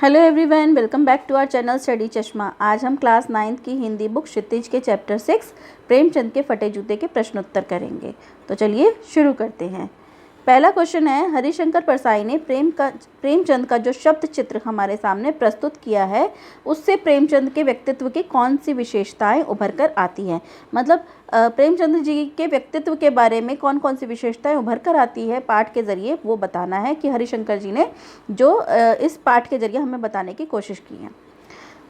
Hello everyone, welcome back to our channel study Chashma. आज हम class 9th की Hindi book क्षितिज के चैप्टर 6 प्रेमचंद के फटे जूते के प्रश्नोत्तर करेंगे। तो चलिए शुरू करते हैं। पहला क्वेश्चन है, हरिशंकर परसाई ने प्रेमचंद का जो शब्द चित्र हमारे सामने प्रस्तुत किया है उससे प्रेमचंद के व्यक्तित्व की कौन सी विशेषताएं उभर कर आती हैं। मतलब प्रेमचंद जी के व्यक्तित्व के बारे में कौन कौन सी विशेषताएं उभर कर आती है पाठ के ज़रिए, वो बताना है कि हरिशंकर जी ने जो इस पाठ के ज़रिए हमें बताने की कोशिश की है।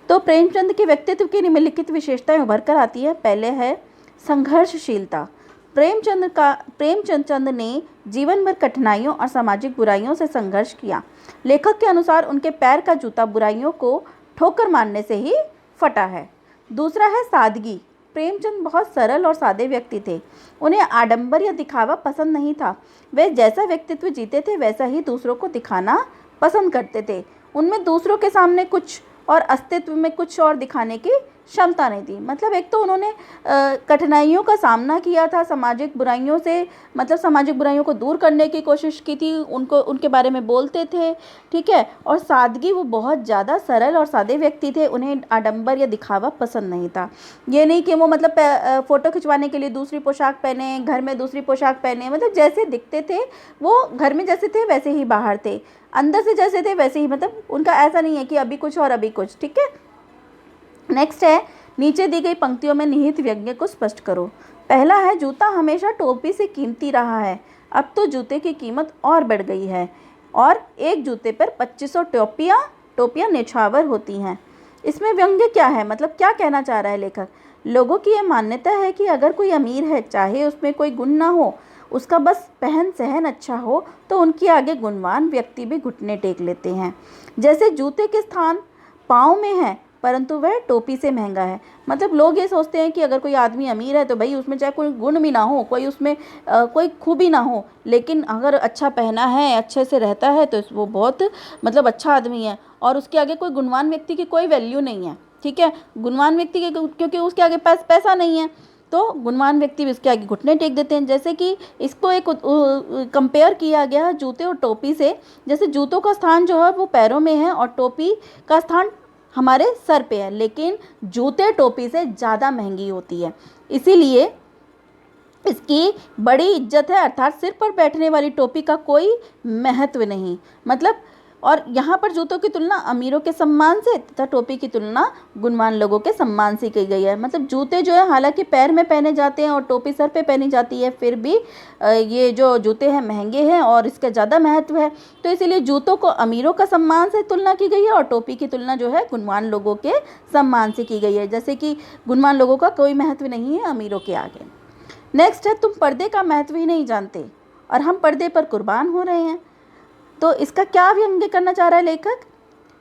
तो प्रेमचंद के व्यक्तित्व की निम्नलिखित विशेषताएं उभर कर आती है। पहले है संघर्षशीलता। प्रेमचंद ने जीवन भर कठिनाइयों और सामाजिक बुराइयों से संघर्ष किया। लेखक के अनुसार उनके पैर का जूता बुराइयों को ठोकर मारने से ही फटा है। दूसरा है सादगी। प्रेमचंद बहुत सरल और सादे व्यक्ति थे। उन्हें आडंबर या दिखावा पसंद नहीं था। वे जैसा व्यक्तित्व जीते थे वैसा ही दूसरों को दिखाना पसंद करते थे। उनमें दूसरों के सामने कुछ और अस्तित्व में कुछ और दिखाने की क्षमता नहीं थी। मतलब एक तो उन्होंने कठिनाइयों का सामना किया था, सामाजिक बुराइयों से मतलब सामाजिक बुराइयों को दूर करने की कोशिश की थी, उनके बारे में बोलते थे, ठीक है। और सादगी, वो बहुत ज़्यादा सरल और सादे व्यक्ति थे। उन्हें आडंबर या दिखावा पसंद नहीं था। ये नहीं कि वो मतलब फ़ोटो खिंचवाने के लिए दूसरी पोशाक पहने, घर में दूसरी पोशाक पहने, मतलब जैसे दिखते थे वो घर में जैसे थे वैसे ही बाहर थे, अंदर से जैसे थे वैसे ही। मतलब उनका ऐसा नहीं है कि अभी कुछ और अभी कुछ, ठीक है। नेक्स्ट है, नीचे दी गई पंक्तियों में निहित व्यंग्य को स्पष्ट करो। पहला है, जूता हमेशा टोपी से कीमती रहा है, अब तो जूते की कीमत और बढ़ गई है और एक जूते पर 2500 टोपियाँ न्यौछावर होती हैं। इसमें व्यंग्य क्या है, मतलब क्या कहना चाह रहा है लेखक? लोगों की यह मान्यता है कि अगर कोई अमीर है, चाहे उसमें कोई गुण ना हो, उसका बस पहन सहन अच्छा हो, तो उनके आगे गुणवान व्यक्ति भी घुटने टेक लेते हैं। जैसे जूते के स्थान पाँव में है परंतु वह टोपी से महंगा है। मतलब लोग ये सोचते हैं कि अगर कोई आदमी अमीर है तो भाई उसमें चाहे कोई गुण भी ना हो, कोई उसमें कोई खूबी ना हो, लेकिन अगर अच्छा पहना है, अच्छे से रहता है तो वो बहुत मतलब अच्छा आदमी है और उसके आगे कोई गुणवान व्यक्ति की कोई वैल्यू नहीं है, ठीक है। गुणवान व्यक्ति के क्योंकि उसके आगे पैसा नहीं है तो गुणवान व्यक्ति भी उसके आगे घुटने टेक देते हैं। जैसे कि इसको एक कंपेयर किया गया है जूते और टोपी से। जैसे जूतों का स्थान जो है वो पैरों में है और टोपी का स्थान हमारे सर पे है, लेकिन जूते टोपी से ज़्यादा महंगी होती है, इसीलिए इसकी बड़ी इज्जत है। अर्थात सिर पर बैठने वाली टोपी का कोई महत्व नहीं। मतलब और यहाँ पर जूतों की तुलना अमीरों के सम्मान से तथा टोपी की तुलना गुणवान लोगों के सम्मान से की गई है। मतलब जूते जो है हालांकि पैर में पहने जाते हैं और टोपी सर पे पहनी जाती है, फिर भी ये जो जूते हैं महंगे हैं और इसका ज़्यादा महत्व है। तो इसीलिए जूतों को अमीरों का सम्मान से तुलना की गई है और टोपी की तुलना जो है गुणवान लोगों के सम्मान से की गई है। जैसे कि गुणवान लोगों का कोई महत्व नहीं है अमीरों के आगे। नेक्स्ट है, तुम पर्दे का महत्व ही नहीं जानते और हम पर्दे पर कुर्बान हो रहे हैं। तो इसका क्या व्यंग्य करना चाह रहा है लेखक?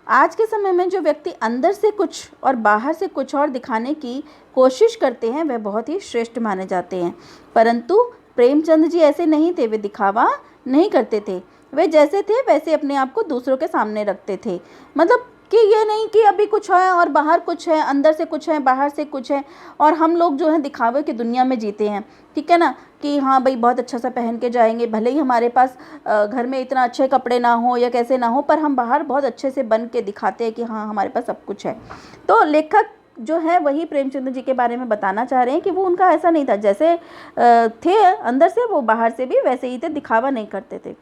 आज के समय में जो व्यक्ति अंदर से कुछ और बाहर से कुछ और दिखाने की कोशिश करते हैं वह बहुत ही श्रेष्ठ माने जाते हैं, परंतु प्रेमचंद जी ऐसे नहीं थे। वे दिखावा नहीं करते थे, वे जैसे थे वैसे अपने आप को दूसरों के सामने रखते थे। मतलब कि ये नहीं कि अभी कुछ है और बाहर कुछ है, अंदर से कुछ है बाहर से कुछ है, और हम लोग जो है दिखावे की दुनिया में जीते हैं, ठीक है ना। कि हाँ भाई बहुत अच्छा सा पहन के जाएंगे, भले ही हमारे पास घर में इतना अच्छे कपड़े ना हो या कैसे ना हो, पर हम बाहर बहुत अच्छे से बन के दिखाते हैं कि हाँ हमारे पास सब कुछ है। तो लेखक जो है वही प्रेमचंद जी के बारे में बताना चाह रहे हैं कि वो उनका ऐसा नहीं था, जैसे थे अंदर से वो बाहर से भी वैसे ही थे, दिखावा नहीं करते थे।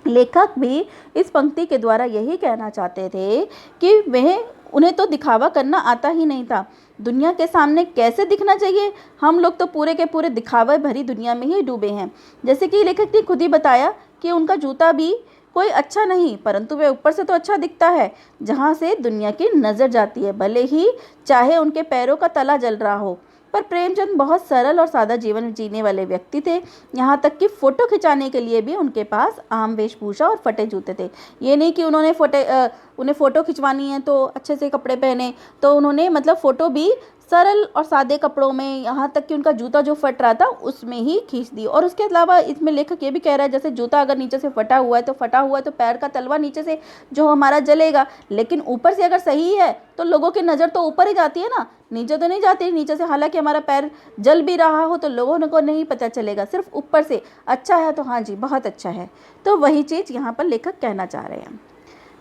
लेखक भी इस पंक्ति के द्वारा यही कहना चाहते थे कि उन्हें तो दिखावा करना आता ही नहीं था। दुनिया के सामने कैसे दिखना चाहिए, हम लोग तो पूरे के पूरे दिखावे भरी दुनिया में ही डूबे हैं। जैसे कि लेखक ने खुद ही बताया कि उनका जूता भी कोई अच्छा नहीं, परंतु वह ऊपर से तो अच्छा दिखता है, जहाँ से दुनिया की नज़र जाती है, भले ही चाहे उनके पैरों का तला जल रहा हो। पर प्रेमचंद बहुत सरल और सादा जीवन जीने वाले व्यक्ति थे। यहाँ तक कि फ़ोटो खिंचाने के लिए भी उनके पास आम वेशभूषा और फटे जूते थे। ये नहीं कि उन्हें फ़ोटो खिंचवानी है तो अच्छे से कपड़े पहने, तो उन्होंने मतलब फ़ोटो भी सरल और सादे कपड़ों में, यहाँ तक कि उनका जूता जो फट रहा था उसमें ही खींच दी। और उसके अलावा इसमें लेखक ये भी कह रहा है जैसे जूता अगर नीचे से फटा हुआ है तो पैर का तलवा नीचे से जो हमारा जलेगा, लेकिन ऊपर से अगर सही है तो लोगों की नज़र तो ऊपर ही जाती है ना, नीचे तो नहीं जाती। नीचे से हालांकि हमारा पैर जल भी रहा हो तो लोगों को नहीं पता चलेगा, सिर्फ ऊपर से अच्छा है तो हाँ जी बहुत अच्छा है। तो वही चीज़ यहाँ पर लेखक कहना चाह रहे हैं।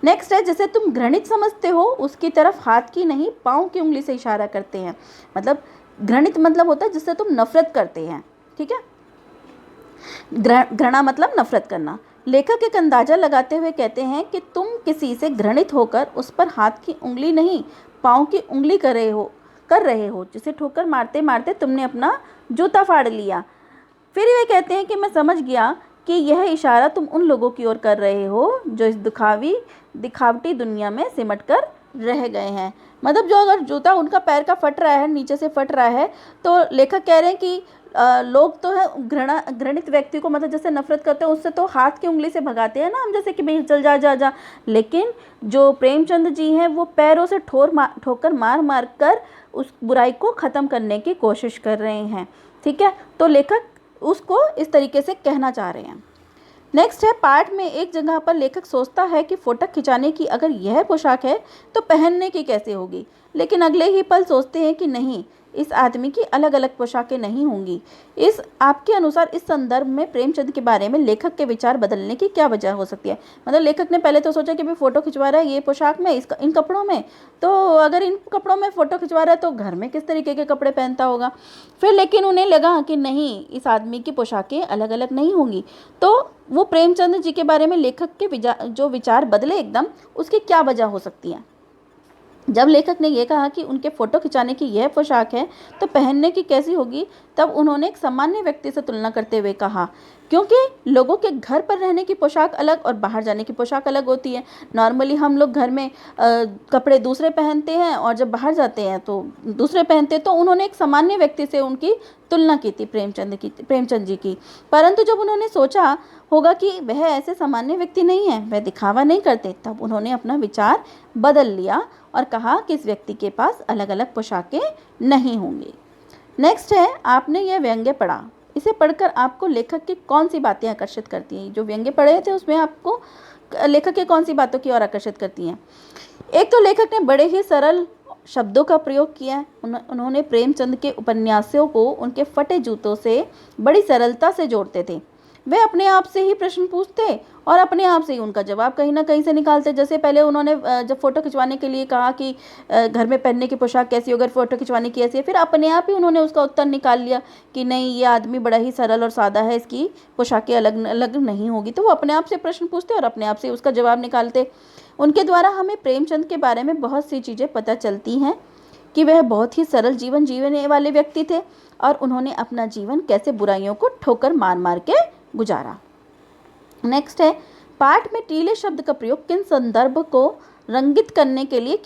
नेक्स्ट है, जैसे तुम घृणित समझते हो उसकी तरफ हाथ की नहीं पाँव की उंगली से इशारा करते हैं। मतलब घृणित मतलब होता है जिससे तुम नफरत करते हैं, ठीक है। घृणा मतलब नफरत करना। लेखक एक अंदाजा लगाते हुए कहते हैं कि तुम किसी से घृणित होकर उस पर हाथ की उंगली नहीं पाँव की उंगली कर रहे हो जिसे ठोकर मारते मारते तुमने अपना जूता फाड़ लिया। फिर वे कहते हैं कि मैं समझ गया कि यह इशारा तुम उन लोगों की ओर कर रहे हो जो इस दिखावटी दुनिया में सिमट कर रह गए हैं। मतलब जो अगर जूता उनका पैर का फट रहा है, नीचे से फट रहा है, तो लेखक कह रहे हैं कि लोग तो है घृणित व्यक्ति को मतलब जैसे नफरत करते हैं उससे तो हाथ की उंगली से भगाते हैं ना हम, जैसे कि भाई चल जा जा जा। लेकिन जो प्रेमचंद जी हैं वो पैरों से ठोकर मार मार कर उस बुराई को ख़त्म करने की कोशिश कर रहे हैं, ठीक है। तो लेखक उसको इस तरीके से कहना चाह रहे हैं। नेक्स्ट है, पाठ में एक जगह पर लेखक सोचता है कि फोटो खिंचाने की अगर यह पोशाक है तो पहनने की कैसे होगी, लेकिन अगले ही पल सोचते हैं कि नहीं, इस आदमी की अलग अलग पोशाकें नहीं होंगी। आपके अनुसार इस संदर्भ में प्रेमचंद के बारे में लेखक के विचार बदलने की क्या वजह हो सकती है। मतलब लेखक ने पहले तो सोचा कि भाई फ़ोटो खिंचवा रहा है ये पोशाक में, इन कपड़ों में, तो अगर इन कपड़ों में फ़ोटो खिंचवा रहा है तो घर में किस तरीके के कपड़े पहनता होगा। फिर लेकिन उन्हें लगा कि नहीं, इस आदमी की पोशाकें अलग अलग नहीं होंगी। तो वो प्रेमचंद जी के बारे में लेखक के जो विचार बदले एकदम, उसकी क्या वजह हो सकती है। जब लेखक ने यह कहा कि उनके फ़ोटो खिंचाने की यह पोशाक है तो पहनने की कैसी होगी, तब उन्होंने एक सामान्य व्यक्ति से तुलना करते हुए कहा, क्योंकि लोगों के घर पर रहने की पोशाक अलग और बाहर जाने की पोशाक अलग होती है। नॉर्मली हम लोग घर में कपड़े दूसरे पहनते हैं और जब बाहर जाते हैं तो दूसरे पहनते हैं। तो उन्होंने एक सामान्य व्यक्ति से उनकी तुलना की थी प्रेमचंद जी की। परंतु जब उन्होंने सोचा होगा कि वह ऐसे सामान्य व्यक्ति नहीं है, वह दिखावा नहीं करते, तब उन्होंने अपना विचार बदल लिया और कहा कि इस व्यक्ति के पास अलग अलग पोशाकें नहीं होंगी। नेक्स्ट है, आपने यह व्यंग्य पढ़ा, इसे पढ़कर आपको लेखक की कौन सी बातें आकर्षित करती हैं। जो व्यंग्य पढ़े थे उसमें आपको लेखक के कौन सी बातों की ओर आकर्षित करती हैं। एक तो लेखक ने बड़े ही सरल शब्दों का प्रयोग किया है। उन्होंने प्रेमचंद के उपन्यासों को उनके फटे जूतों से बड़ी सरलता से जोड़ते थे। वे अपने आप से ही प्रश्न पूछते और अपने आप से ही उनका जवाब कहीं ना कहीं से निकालते। जैसे पहले उन्होंने जब फ़ोटो खिंचवाने के लिए कहा कि घर में पहनने की पोशाक कैसी हो, अगर फ़ोटो खिंचवाने की ऐसी है, फिर अपने आप ही उन्होंने उसका उत्तर निकाल लिया कि नहीं, ये आदमी बड़ा ही सरल और सादा है, इसकी पोशाकें अलग अलग नहीं होगी। तो वो अपने आप से प्रश्न पूछते और अपने आप से उसका जवाब निकालते। उनके द्वारा हमें प्रेमचंद के बारे में बहुत सी चीज़ें पता चलती हैं कि वह बहुत ही सरल जीवन जीने वाले व्यक्ति थे और उन्होंने अपना जीवन कैसे बुराइयों को ठोकर मार मार के गुजारा। नेक्स्ट है, पाठ में टीले शब्द का प्रयोग किन संदर्भ को इंगित करने के लिए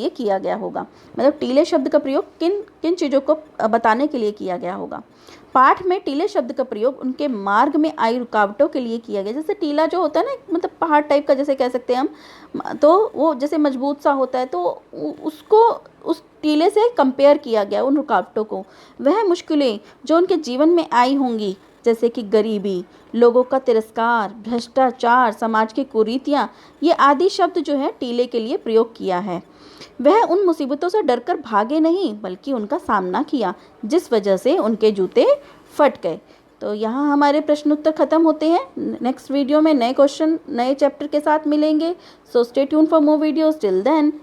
किया गया होगा। मतलब टीले शब्द का प्रयोग किन चीज़ों को बताने के लिए किया गया होगा। पाठ में टीले शब्द का प्रयोग उनके मार्ग में आई रुकावटों के लिए किया गया। जैसे टीला जो होता है ना, मतलब पहाड़ टाइप का जैसे कह सकते हैं हम, तो वो जैसे मजबूत सा होता है, तो उसको उस टीले से कंपेयर किया गया उन रुकावटों को। वह मुश्किलें जो उनके जीवन में आई होंगी, जैसे कि गरीबी, लोगों का तिरस्कार, भ्रष्टाचार, समाज की कुरीतियाँ, ये आदि शब्द जो है टीले के लिए प्रयोग किया है। वह उन मुसीबतों से डरकर भागे नहीं बल्कि उनका सामना किया, जिस वजह से उनके जूते फट गए। तो यहाँ हमारे प्रश्न उत्तर खत्म होते हैं। नेक्स्ट वीडियो में नए क्वेश्चन नए चैप्टर के साथ मिलेंगे। So stay tune for more videos. Till then.